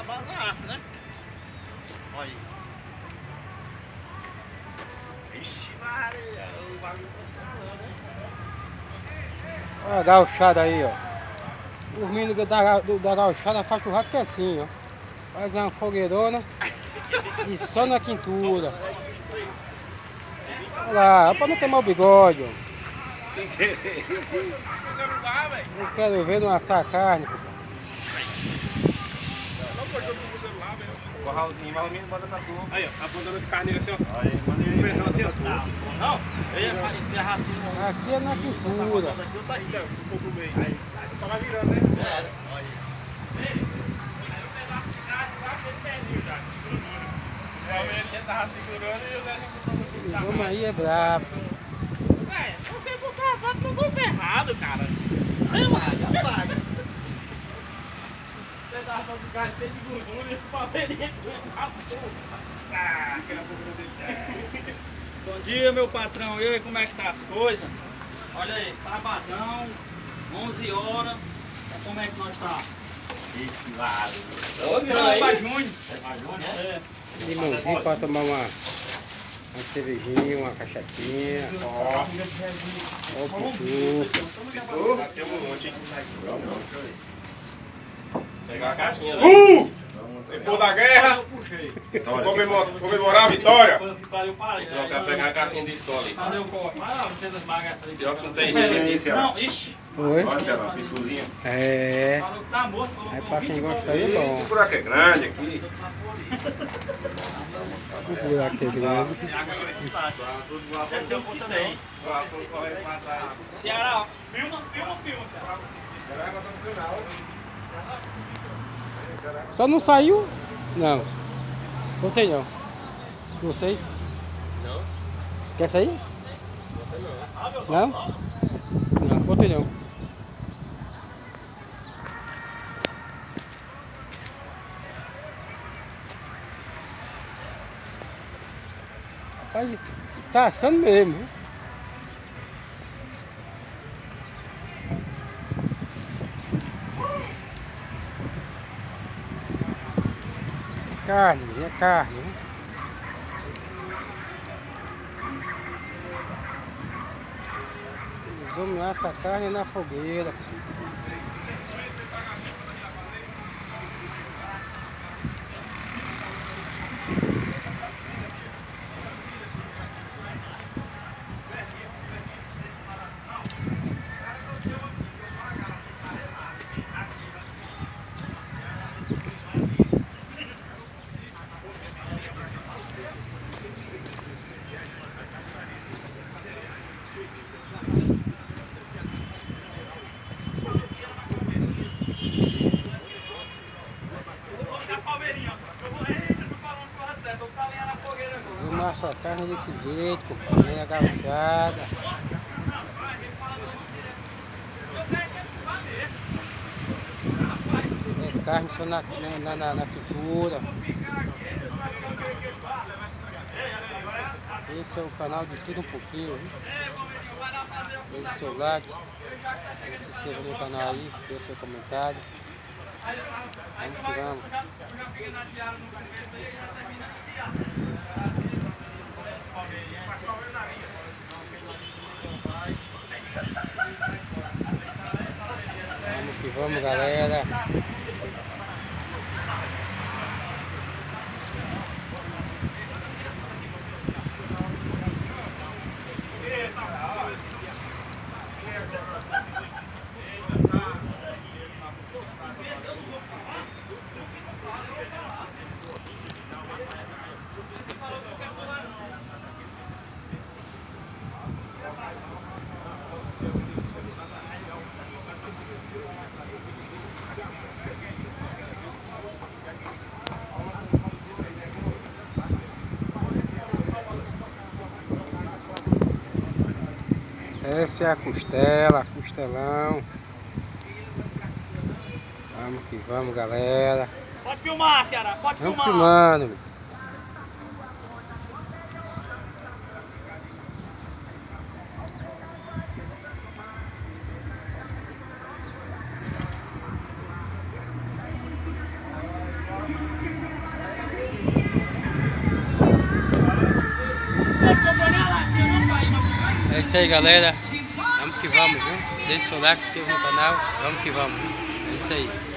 vazaça, né? Olha aí. Ixi, Maria, o bagulho tá falando, né? Olha a gauchada aí, ó. Os meninos da gauchada faz churrasco assim, ó. Faz uma fogueirona e só na quintura. Olha lá, pra não queimar o bigode, ó. Eu quero ver não assar a carne, pô. O Raulzinho, mas o menino bota pra tu. Aí, ó, apontando de carneiro assim, ó. Aí, manda ele pensando assim, ó. Não, eu ia encerrar assim. Aqui é na quintura. Aqui eu tá aí, um pouco meio. Aí, só vai virando, né? É, olha aí. Ele tava segurando e o Zé Esse homem aí é brabo. Você botar a foto no grupo errado, cara. Apaga. Pedaço do cara cheio de gordura e o papelzinho na Bom dia, meu patrão. E aí, como é que tá as coisas? Olha aí, sabadão, 11 horas. Como é que nós tá? Ixi, lá. 11 horas aí? É pra junho. É pra junho, né? Limãozinho pra tomar uma cervejinha, uma cachaçinha. Ó o pitu. Tem um monte, hein? Pegar a caixinha. Depois da guerra, comemorar a vitória. Trocar, pegar a caixinha de escola aí. Cadê o corte? Mas não, você desmaga essa aí. Pior que não tem gente. Não, ixi. Oi? Olha, Ceará, pituzinho. É. Falou que tá morto, Aí colocou pra quem gosta aí é bom. O buraco é grande aqui. O buraco é grande. Sempre tem um que tem. Ceará, ó. Filma, Ceará. Só não saiu? Não. Botei não. Vocês? Não. Quer sair? Não. Não? Não, botei não. Rapaz, tá assando mesmo, viu? Carne, é carne, né? Os homens assam a carne na fogueira. Os homens assam a carne desse jeito, com a gauchada. É carne só na pintura. Esse é o canal de Tudo Um Pouquinho, viu? Deixe seu like, se inscreva no canal aí, dê seu comentário. Vamos que vamos. Vamos que vamos, galera. Essa é a costela, costelão. Vamos que vamos, galera. Pode filmar, Ceará, pode Vamos filmar. filmando. isso aí, galera. Vamos que vamos, viu? Deixe seu like, se inscreva no canal. Vamos que vamos, viu? É isso aí.